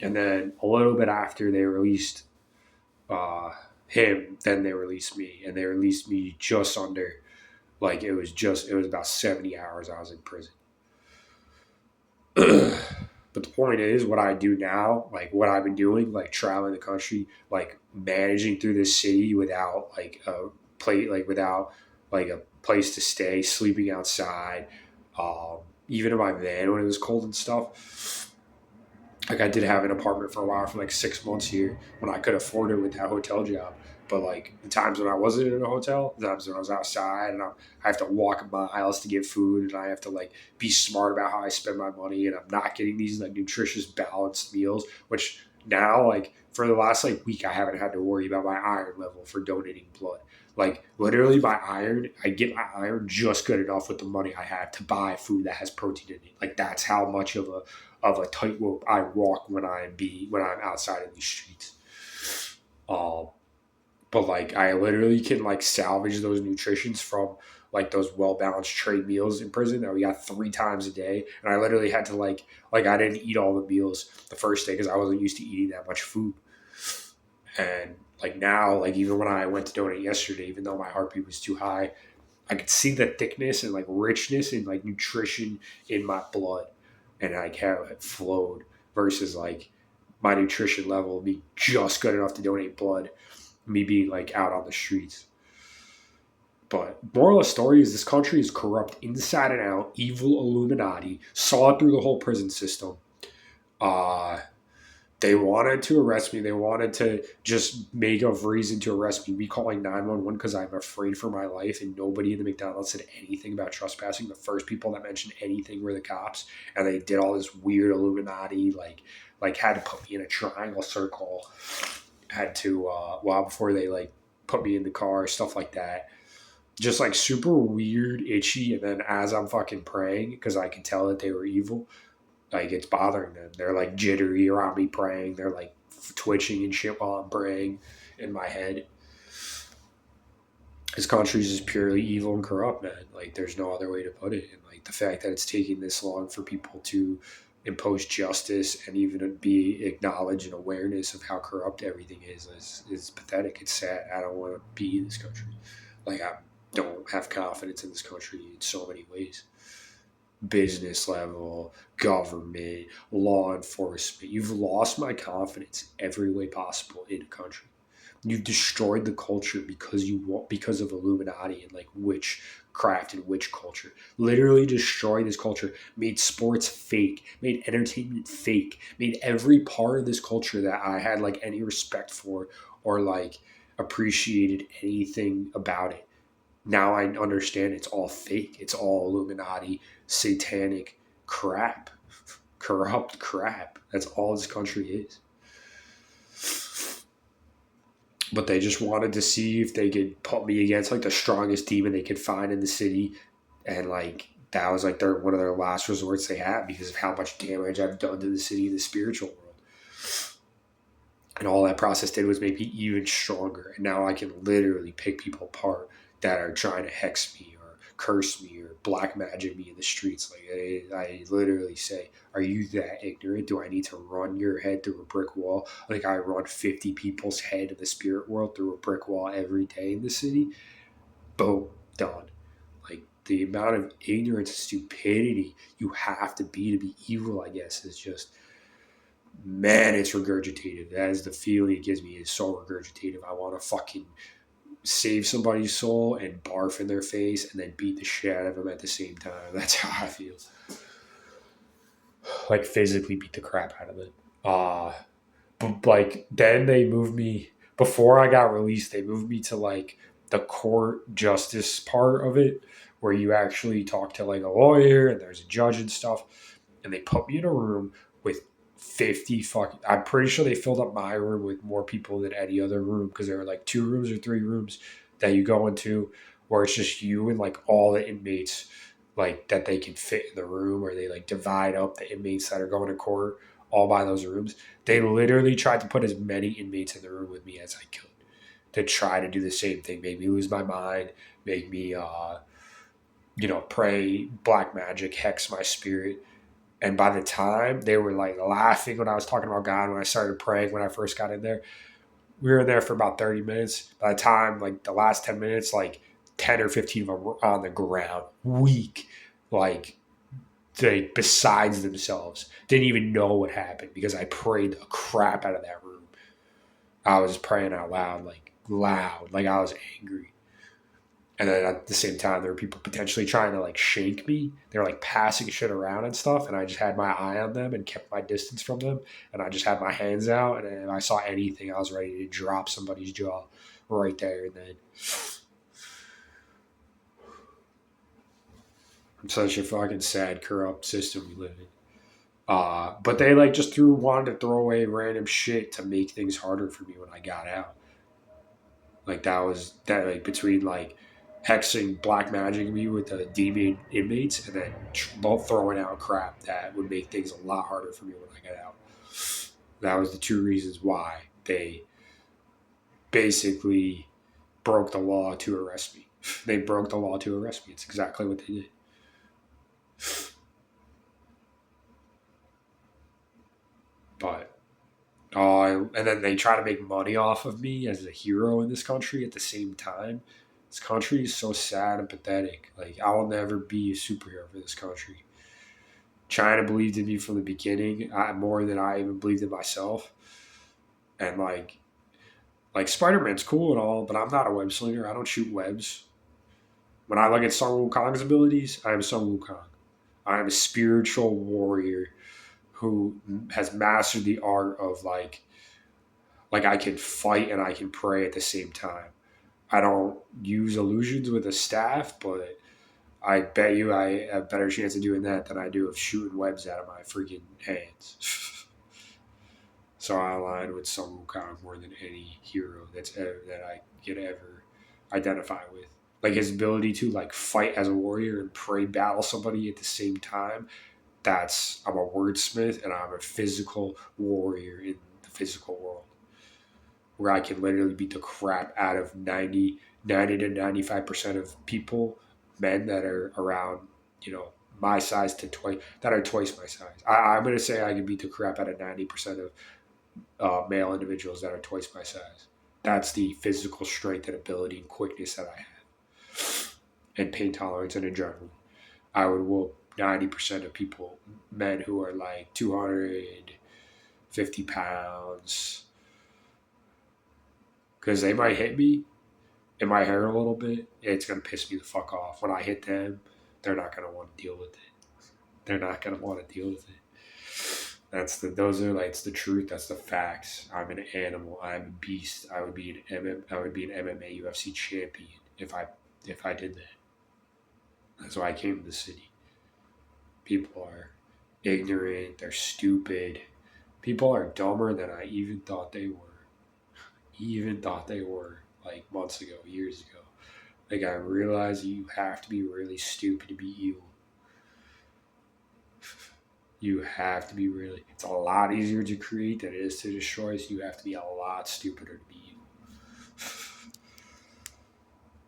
And then a little bit after they released him, then they released me, and they released me just under, like, it was about 70 hours I was in prison. But the point is, what I do now, like what I've been doing, like traveling the country, like managing through this city without like a plate, like without like a place to stay, sleeping outside, even in my van when it was cold and stuff. Like I did have an apartment for a while for like 6 months here when I could afford it with that hotel job. But like the times when I wasn't in a hotel, the times when I was outside and I have to walk miles to get food and I have to like be smart about how I spend my money and I'm not getting these like nutritious balanced meals, which now like for the last like week I haven't had to worry about my iron level for donating blood. Like literally my iron, I get my iron just good enough with the money I have to buy food that has protein in it. Like that's how much of a tightrope I walk when I'm outside in these streets. Um, but like I literally can like salvage those nutritions from like those well balanced trade meals in prison that we got 3 times a day, and I literally had to like I didn't eat all the meals the first day because I wasn't used to eating that much food, and like now like even when I went to donate yesterday, even though my heartbeat was too high, I could see the thickness and like richness and like nutrition in my blood, and like how it flowed versus like my nutrition level be just good enough to donate blood, me being like out on the streets. But moral of the story is this country is corrupt inside and out, evil Illuminati, saw it through the whole prison system. Uh, they wanted to arrest me. They wanted to just make a reason to arrest me. Me calling 911 because I'm afraid for my life, and nobody in the McDonald's said anything about trespassing. The first people that mentioned anything were the cops, and they did all this weird Illuminati, like had to put me in a triangle circle, had to well before they like put me in the car, stuff like that. Just like super weird, itchy, and then as I'm fucking praying, because I could tell that they were evil, like it's bothering them. They're like jittery around me praying. They're like twitching and shit while I'm praying in my head. This country is just purely evil and corrupt, man. Like there's no other way to put it. And like the fact that it's taking this long for people to impose justice and even be acknowledged and awareness of how corrupt everything is pathetic. It's sad. I don't want to be in this country. Like I don't have confidence in this country in so many ways. Business level, government, law enforcement. You've lost my confidence every way possible in a country. You've destroyed the culture because you want because of Illuminati and like witchcraft and witch culture. Literally destroyed this culture, made sports fake, made entertainment fake, made every part of this culture that I had like any respect for or like appreciated anything about it. Now I understand it's all fake. It's all Illuminati, satanic crap, corrupt crap. That's all this country is. But they just wanted to see if they could put me against like the strongest demon they could find in the city, and like that was like their one of their last resorts they had because of how much damage I've done to the city and the spiritual world. And all that process did was make me even stronger. And now I can literally pick people apart that are trying to hex me or curse me or black magic me in the streets. Like I literally say, "Are you that ignorant? Do I need to run your head through a brick wall like I run 50 people's head in the spirit world through a brick wall every day in the city?" Boom, done. Like the amount of ignorance and stupidity you have to be evil, I guess, is just man, it's regurgitative. That is the feeling it gives me. It's so regurgitative. I want to fucking save somebody's soul and barf in their face and then beat the shit out of them at the same time. That's how I feel. Like physically beat the crap out of it. But like then they moved me before I got released. They moved me to like the court justice part of it, where you actually talk to like a lawyer and there's a judge and stuff. And they put me in a room with 50 fucking. I'm pretty sure they filled up my room with more people than any other room because there were like 2 rooms or 3 rooms that you go into where it's just you and like all the inmates like that they can fit in the room, or they like divide up the inmates that are going to court all by those rooms. They literally tried to put as many inmates in the room with me as I could to try to do the same thing, make me lose my mind, make me pray black magic, hex my spirit, And by the time they were like laughing when I was talking about God, when I started praying, when I first got in there, we were there for about 30 minutes. By the time, like the last 10 minutes, like 10 or 15 of them were on the ground, weak, like they besides themselves. Didn't even know what happened because I prayed the crap out of that room. I was praying out loud, like I was angry. And then at the same time, there were people potentially trying to like shake me. They were like passing shit around and stuff. And I just had my eye on them and kept my distance from them. And I just had my hands out. And if I saw anything, I was ready to drop somebody's jaw right there and then. It's such a fucking sad, corrupt system we live in. But they like just wanted to throw away random shit to make things harder for me when I got out. Like that was that like between like hexing black magic me with the demon inmates and then both throwing out crap that would make things a lot harder for me when I got out. That was the two reasons why they basically broke the law to arrest me. They broke the law to arrest me. It's exactly what they did. But and then they try to make money off of me as a hero in this country at the same time. This country is so sad and pathetic. Like I will never be a superhero for this country. China believed in me from the beginning, more than I even believed in myself. And like Spider Man's cool and all, but I'm not a web slinger. I don't shoot webs. When I look at Sun Wukong's abilities, I am Sun Wukong. I am a spiritual warrior who has mastered the art of like I can fight and I can pray at the same time. I don't use illusions with a staff, but I bet you I have a better chance of doing that than I do of shooting webs out of my freaking hands. So I align with Sun Wukong more than any hero that I could ever identify with. Like his ability to like fight as a warrior and pray battle somebody at the same time. That's I'm a wordsmith and I'm a physical warrior in the physical world where I can literally beat the crap out of 90 to 95% of people, men that are around, my size to twice, that are twice my size. I'm going to say I can beat the crap out of 90% of male individuals that are twice my size. That's the physical strength and ability and quickness that I have, and pain tolerance and adrenaline. I would whoop 90% of people, men who are like 250 pounds, because they might hit me in my hair a little bit. It's going to piss me the fuck off. When I hit them, they're not going to want to deal with it. They're not going to want to deal with it. It's the truth. That's the facts. I'm an animal. I'm a beast. I would be an MMA UFC champion if I did that. That's why I came to the city. People are ignorant. They're stupid. People are dumber than I even thought they were. Even thought they were like months ago, years ago. Like I realized you have to be really stupid to be you. You have to be really. It's a lot easier to create than it is to destroy. So you have to be a lot stupider to be you.